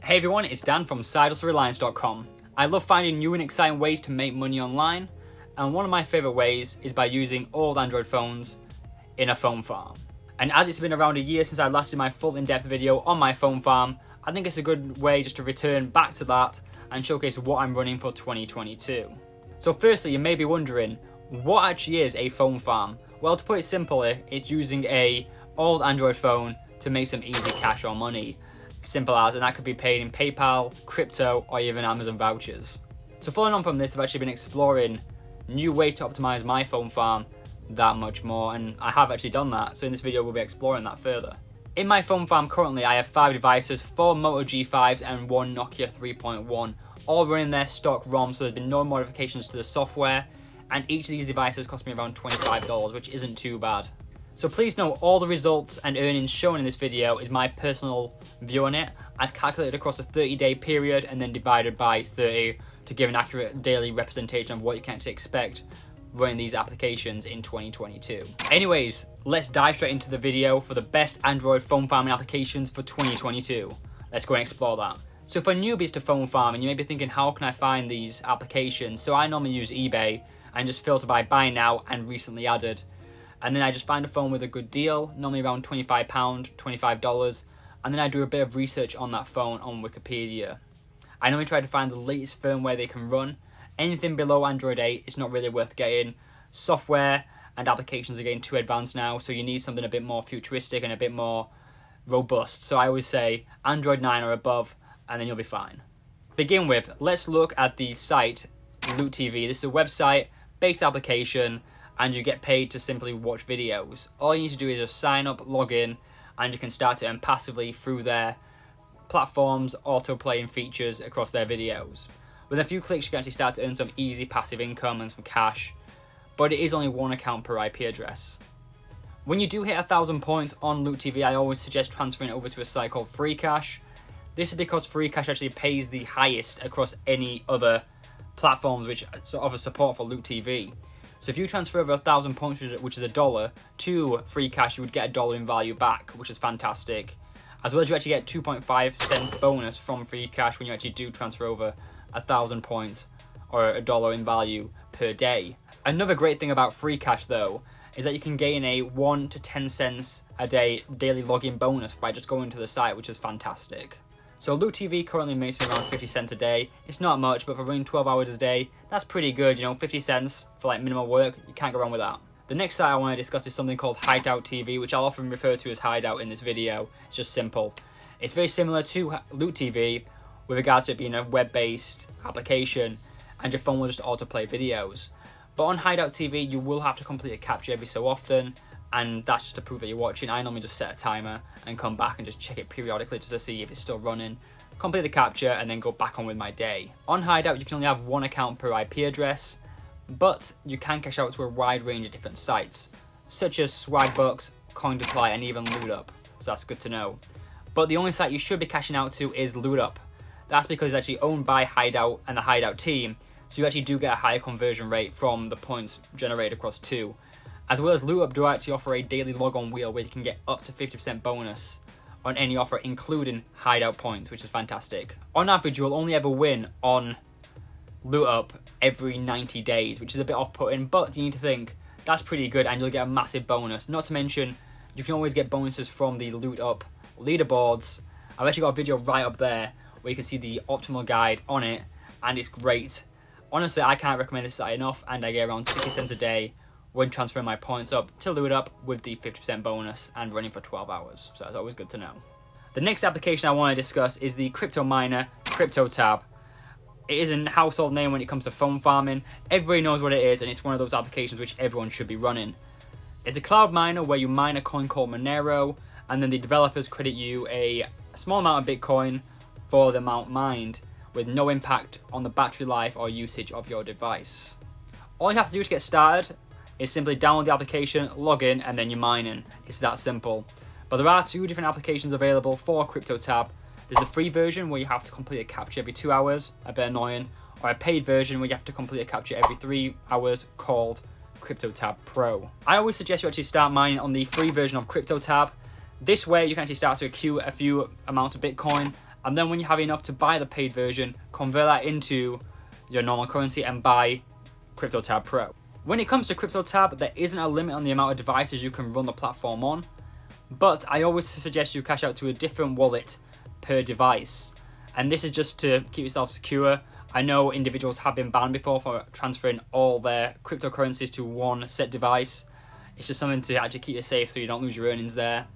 Hey everyone, it's Dan from SidehustleReliance.com. I love finding new and exciting ways to make money online, and one of my favourite ways is by using old Android phones in a phone farm. And as it's been around a year since I last did my full in-depth video on my phone farm, I think it's a good way just to return back to that and showcase what I'm running for 2022. So firstly, you may be wondering, what actually is a phone farm? Well, to put it simply, it's using a old Android phone to make some easy cash or money. Simple as, and that could be paid in PayPal, crypto, or even Amazon vouchers. So following on from this, I've actually been exploring new ways to optimize my phone farm that much more, and I have actually done that. So in this video, we'll be exploring that further. In my phone farm currently, I have 5 devices, 4 Moto G5s and 1 Nokia 3.1, all running their stock ROM, so there's been no modifications to the software, and each of these devices cost me around $25, which isn't too bad. So please note, all the results and earnings shown in this video is my personal view on it. I've calculated across a 30-day period and then divided by 30 to give an accurate daily representation of what you can actually expect running these applications in 2022. Anyways, let's dive straight into the video for the best Android phone farming applications for 2022. Let's go and explore that. So for newbies to phone farming, you may be thinking, how can I find these applications? So I normally use eBay and just filter by buy now and recently added. And then I just find a phone with a good deal, normally around £25, $25, and then I do a bit of research on that phone on Wikipedia. I normally try to find the latest firmware they can run. Anything below Android 8 is not really worth getting. Software and applications are getting too advanced now, so you need something a bit more futuristic and a bit more robust. So I always say Android 9 or above, and then you'll be fine. Begin with, let's look at the site Lootup TV. This is a website-based application, and you get paid to simply watch videos. All you need to do is just sign up, log in, and you can start to earn passively through their platforms, auto-playing features across their videos. With a few clicks, you can actually start to earn some easy passive income and some cash, but it is only 1 account per IP address. When you do hit 1,000 points on Lootup TV, I always suggest transferring over to a site called FreeCash. This is because FreeCash actually pays the highest across any other platforms which offer support for Lootup TV. So if you transfer over 1,000 points, which is $1, to FreeCash, you would get $1 in value back, which is fantastic. As well as you actually get 2.5 cents bonus from FreeCash when you actually do transfer over 1,000 points or $1 in value per day. Another great thing about FreeCash though is that you can gain a 1 to 10 cents a day daily login bonus by just going to the site, which is fantastic. So Lootup TV currently makes me around 50 cents a day. It's not much, but for running 12 hours a day, that's pretty good, you know, 50 cents for like minimal work, you can't go wrong with that. The next site I want to discuss is something called Hideout TV, which I'll often refer to as Hideout in this video. It's just simple. It's very similar to Lootup TV with regards to it being a web-based application, and your phone will just autoplay videos. But on Hideout TV, you will have to complete a captcha every so often, and that's just to prove that you're watching. I normally just set a timer and come back and just check it periodically just to see if it's still running, complete the captcha, and then go back on with my day. On Hideout, you can only have 1 account per IP address, but you can cash out to a wide range of different sites, such as Swagbucks, CoinDeply, and even Lootup, so that's good to know. But the only site you should be cashing out to is Lootup. That's because it's actually owned by Hideout and the Hideout team, so you actually do get a higher conversion rate from the points generated across 2. As well as Lootup do actually offer a daily log-on wheel where you can get up to 50% bonus on any offer, including Hideout points, which is fantastic. On average, you will only ever win on Lootup every 90 days, which is a bit off-putting, but you need to think that's pretty good and you'll get a massive bonus. Not to mention, you can always get bonuses from the Lootup leaderboards. I've actually got a video right up there where you can see the optimal guide on it, and it's great. Honestly, I can't recommend this site enough, and I get around 60 cents a day when transferring my points up to Lootup with the 50% bonus and running for 12 hours. So that's always good to know. The next application I want to discuss is the crypto miner CryptoTab. It is a household name when it comes to phone farming. Everybody knows what it is, and it's one of those applications which everyone should be running. It's a cloud miner where you mine a coin called Monero, and then the developers credit you a small amount of Bitcoin for the amount mined, with no impact on the battery life or usage of your device. All you have to do to get started is simply download the application, log in, and then you're mining. It's that simple. But there are 2 different applications available for CryptoTab. There's a free version where you have to complete a captcha every 2 hours, a bit annoying, or a paid version where you have to complete a captcha every 3 hours called CryptoTab Pro. I always suggest you actually start mining on the free version of CryptoTab. This way you can actually start to accrue a few amounts of Bitcoin, And then when you have enough to buy the paid version, convert that into your normal currency and buy CryptoTab Pro. When it comes to CryptoTab, there isn't a limit on the amount of devices you can run the platform on, but I always suggest you cash out to a different wallet per device. And this is just to keep yourself secure. I know individuals have been banned before for transferring all their cryptocurrencies to one set device. It's just something to actually keep you safe so you don't lose your earnings there.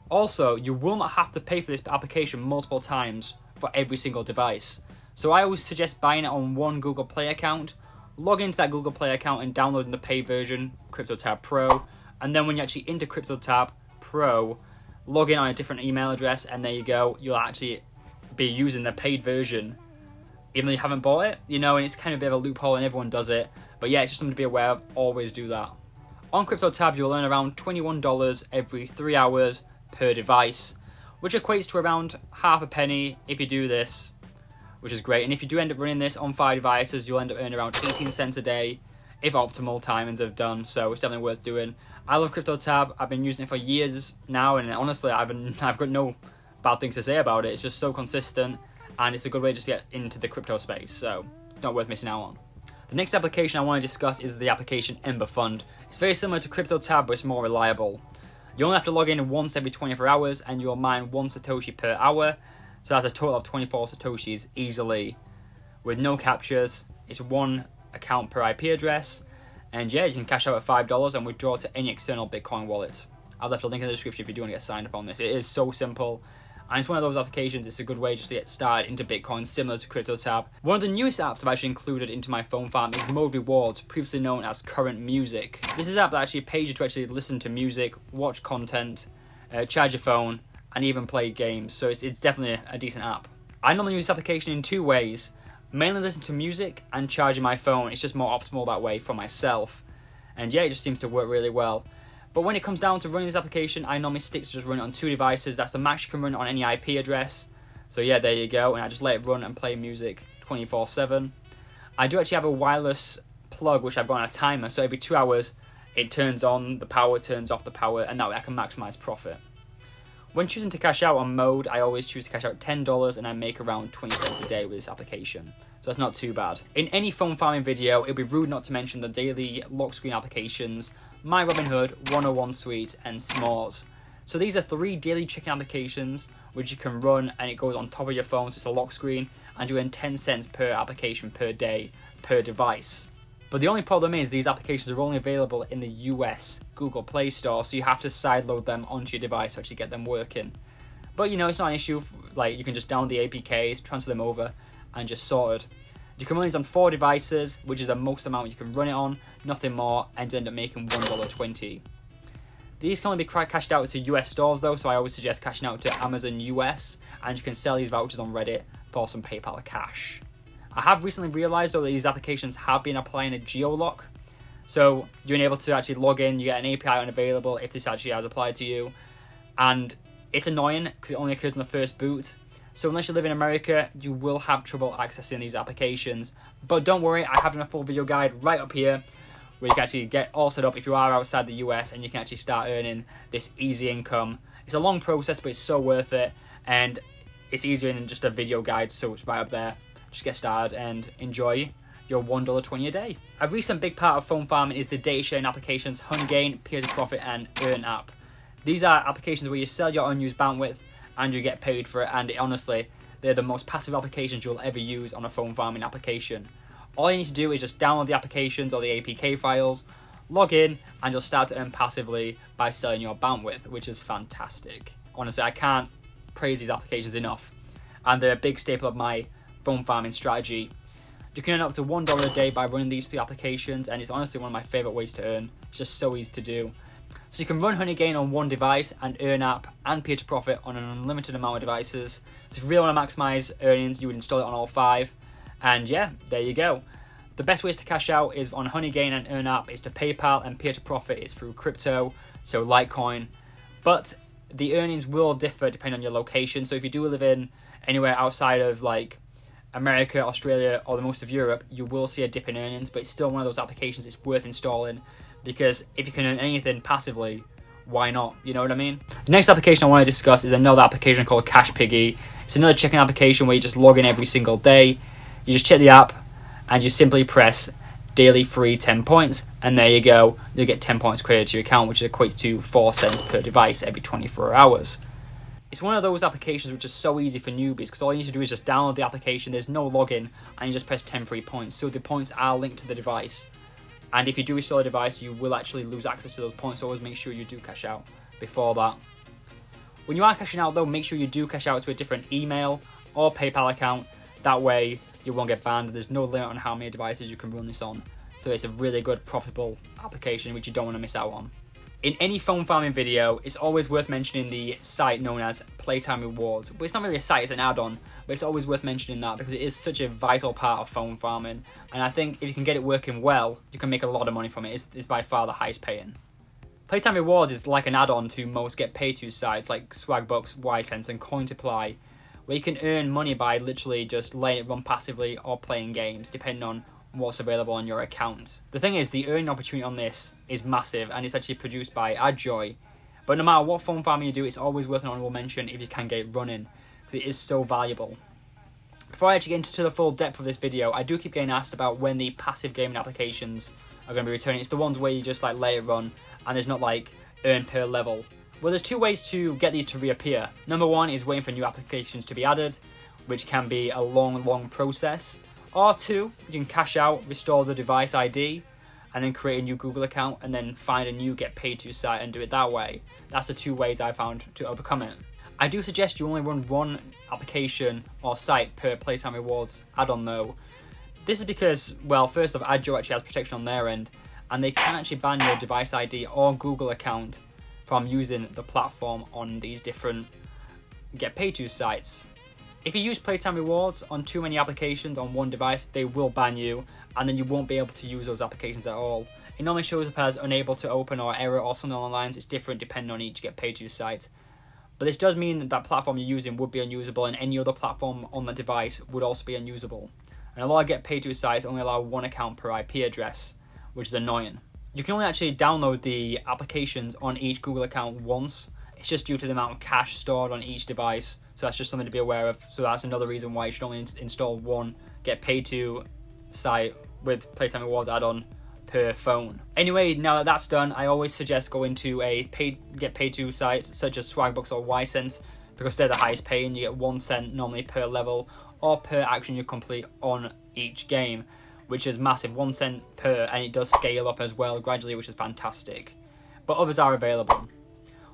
Also, you will not have to pay for this application multiple times for every single device. So I always suggest buying it on one Google Play account, log into that Google Play account and downloading the paid version, CryptoTab Pro, and then when you're actually into CryptoTab Pro, log in on a different email address, and there you go, you'll actually be using the paid version even though you haven't bought it, you know, and it's kind of a bit of a loophole and everyone does it. But yeah, it's just something to be aware of, always do that. On CryptoTab, you'll earn around $21 every 3 hours per device, which equates to around half a penny if you do this, which is great. And if you do end up running this on 5 devices, you'll end up earning around 18 cents a day if optimal timings are done, so it's definitely worth doing. I love CryptoTab. I've been using it for years now, and honestly, I've got no bad things to say about it. It's just so consistent, and it's a good way to just get into the crypto space, so it's not worth missing out on. The next application I want to discuss is the application EmberFund. It's very similar to CryptoTab, but it's more reliable. You only have to log in once every 24 hours, and you'll mine 1 Satoshi per hour, so that's a total of 24 Satoshis easily, with no captures. It's 1 account per IP address, and yeah, you can cash out at $5 and withdraw to any external Bitcoin wallet. I've left a link in the description if you do want to get signed up on this. It is so simple, and it's one of those applications. It's a good way just to get started into Bitcoin, similar to CryptoTab. One of the newest apps I've actually included into my phone farm is Mode Rewards, previously known as Current Music. This is an app that actually pays you to actually listen to music, watch content, charge your phone, and even play games, so it's definitely a decent app. I normally use this application in 2 ways. Mainly listen to music and charging my phone. It's just more optimal that way for myself. And yeah, it just seems to work really well. But when it comes down to running this application, I normally stick to just run it on 2 devices. That's the max you can run it on any IP address. So yeah, there you go. And I just let it run and play music 24/7. I do actually have a wireless plug which I've got on a timer. So every 2 hours, it turns on the power, turns off the power, and that way I can maximize profit. When choosing to cash out on Mode, I always choose to cash out $10 and I make around 20 cents a day with this application. So that's not too bad. In any phone farming video, it'd be rude not to mention the daily lock screen applications, My Robinhood, 101 Suite, and S'mores. So these are 3 daily checking applications which you can run, and it goes on top of your phone, so it's a lock screen, and you earn 10 cents per application per day per device. But the only problem is these applications are only available in the US Google Play Store, so you have to sideload them onto your device to actually get them working. But you know, it's not an issue. Like, you can just download the APKs, transfer them over, and just sort it. You can run these on 4 devices, which is the most amount you can run it on, nothing more, and you end up making $1.20. These can only be cashed out to US stores though, so I always suggest cashing out to Amazon US, and you can sell these vouchers on Reddit for some PayPal cash. I have recently realised though that these applications have been applying a Geo Lock, so you're able to actually log in, you get an API unavailable if this actually has applied to you, and it's annoying because it only occurs on the first boot. So unless you live in America, you will have trouble accessing these applications. But don't worry, I have done a full video guide right up here where you can actually get all set up if you are outside the US, and you can actually start earning this easy income. It's a long process, but it's so worth it, and it's easier than just a video guide, so it's right up there. Just get started and enjoy your $1.20 a day. A recent big part of phone farming is the data sharing applications Honeygain, Peer to Profit, and Earn App. These are applications where you sell your unused bandwidth and you get paid for it, and honestly, they're the most passive applications you'll ever use on a phone farming application. All you need to do is just download the applications or the APK files, log in, and you'll start to earn passively by selling your bandwidth, which is fantastic. Honestly, I can't praise these applications enough, and they're a big staple of my phone farming strategy. You can earn up to $1 a day by running these 3 applications, and it's honestly one of my favorite ways to earn. It's just so easy to do. So you can run Honeygain on 1 device and Earn App and Peer to Profit on an unlimited amount of devices. So if you really want to maximize earnings, you would install it on all 5. And yeah, there you go. The best ways to cash out is on Honeygain and Earn App is to PayPal, and Peer to Profit is through crypto, so Litecoin. But the earnings will differ depending on your location. So if you do live in anywhere outside of like America, Australia, or the most of Europe, you will see a dip in earnings, but it's still one of those applications it's worth installing, because if you can earn anything passively, why not? You know what I mean? The next application I want to discuss is another application called Cash Piggy. It's another checking application where you just log in every single day. You just check the app and you simply press daily free 10 points, and there you go. You'll get 10 points credited to your account, which equates to 4 cents per device every 24 hours. It's one of those applications which is so easy for newbies, because all you need to do is just download the application, there's no login, and you just press 10 free points. So the points are linked to the device. And if you do restore the device, you will actually lose access to those points, so always make sure you do cash out before that. When you are cashing out though, make sure you do cash out to a different email or PayPal account. That way you won't get banned. There's no limit on how many devices you can run this on. So it's a really good, profitable application which you don't want to miss out on. In any phone farming video, it's always worth mentioning the site known as Playtime Rewards. But it's not really a site, it's an add-on. But it's always worth mentioning that because it is such a vital part of phone farming. And I think if you can get it working well, you can make a lot of money from it. It's by far the highest paying. Playtime Rewards is like an add-on to most get paid to sites like Swagbucks, Ysense and Cointoply, where you can earn money by literally just letting it run passively or playing games, depending on what's available on your account. The thing is, the earning opportunity on this is massive, and it's actually produced by AdJoy. But no matter what phone farming you do, it's always worth an honourable mention if you can get it running, because it is so valuable. Before I actually get into the full depth of this video, I do keep getting asked about when the passive gaming applications are going to be returning. It's the ones where you just like let it run, and there's not like earn per level. Well, there's two ways to get these to reappear. Number one is waiting for new applications to be added, which can be a long process. Or two, you can cash out, restore the device ID, and then create a new Google account, and then find a new get paid to site and do it that way. That's the two ways I found to overcome it. I do suggest you only run one application or site per Playtime Rewards add-on though. This is because, well, first off, AdJoy actually has protection on their end, and they can actually ban your device ID or Google account from using the platform on these different get paid to sites. If you use Playtime Rewards on too many applications on one device, they will ban you, and then you won't be able to use those applications at all. It normally shows up as unable to open or error or something along the lines. It's different depending on each get paid to site. But this does mean that platform you're using would be unusable, and any other platform on that device would also be unusable. And a lot of get paid to sites only allow one account per IP address, which is annoying. You can only actually download the applications on each Google account once. It's just due to the amount of cache stored on each device, so that's just something to be aware of. So that's another reason why you should only install one get paid to site with Playtime Rewards add-on per phone. Anyway, now that that's done, I always suggest going to a get paid to site such as Swagbucks or Ysense, because they're the highest paying. You get 1 cent normally per level or per action you complete on each game, which is massive, 1 cent per, and it does scale up as well gradually, which is fantastic. But others are available.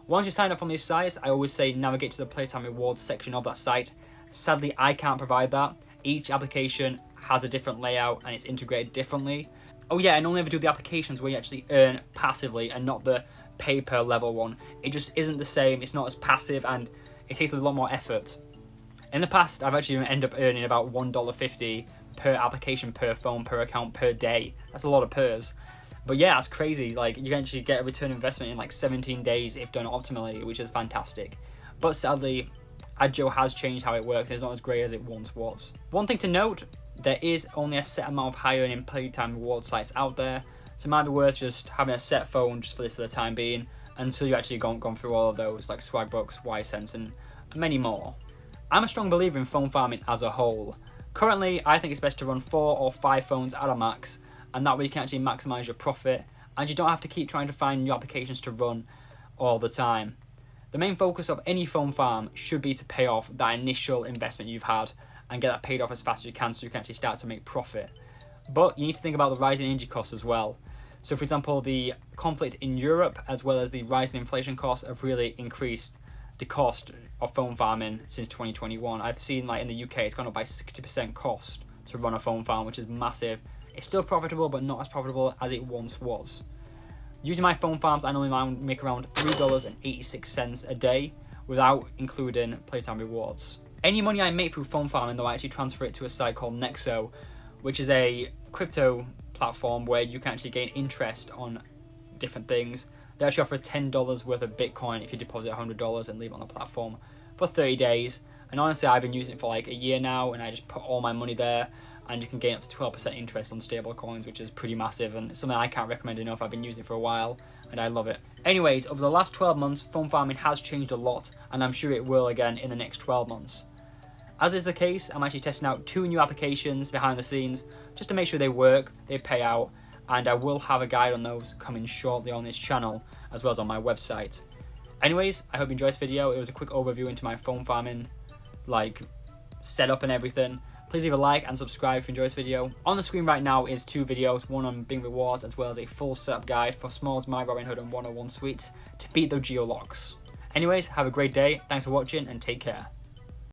Once you sign up on these sites, I always say navigate to the Playtime Rewards section of that site. Sadly, I can't provide that. Each application has a different layout and it's integrated differently. Oh yeah, and only ever do the applications where you actually earn passively and not the pay per level one. It just isn't the same, it's not as passive, and it takes a lot more effort. In the past, I've actually ended up earning about $1.50 per application, per phone, per account, per day. That's a lot of pers. But yeah, that's crazy. Like, you can actually get a return investment in like 17 days if done optimally, which is fantastic. But sadly, AdJoy has changed how it works. It's not as great as it once was. One thing to note, there is only a set amount of high earning Playtime Reward sites out there, so it might be worth just having a set phone just for this for the time being until you actually gone through all of those, like Swagbucks, Ysense, and many more. I'm a strong believer in phone farming as a whole. Currently, I think it's best to run 4 or 5 phones at a max, and that way you can actually maximise your profit, and you don't have to keep trying to find new applications to run all the time. The main focus of any phone farm should be to pay off that initial investment you've had and get that paid off as fast as you can so you can actually start to make profit. But you need to think about the rising energy costs as well. So for example, the conflict in Europe as well as the rising inflation costs have really increased the cost of phone farming since 2021. I've seen like in the UK it's gone up by 60% cost to run a phone farm, which is massive. It's still profitable, but not as profitable as it once was. Using my phone farms, I normally make around $3.86 a day without including Playtime Rewards. Any money I make through phone farming, though, I actually transfer it to a site called Nexo, which is a crypto platform where you can actually gain interest on different things. They actually offer $10 worth of Bitcoin if you deposit $100 and leave it on the platform for 30 days. And honestly, I've been using it for like a year now, and I just put all my money there. and you can gain up to 12% interest on stable coins, which is pretty massive and something I can't recommend enough. I've been using it for a while and I love it. Anyways, over the last 12 months, phone farming has changed a lot, and I'm sure it will again in the next 12 months. As is the case, I'm actually testing out 2 new applications behind the scenes just to make sure they work, they pay out, and I will have a guide on those coming shortly on this channel as well as on my website. Anyways, I hope you enjoyed this video. It was a quick overview into my phone farming setup and everything. Please leave a like and subscribe if you enjoyed this video. On the screen right now is 2 videos, one on Bing Rewards as well as a full setup guide for Smalls, My Robinhood and 101 Suites to beat the Geo Locks. Anyways, have a great day, thanks for watching and take care.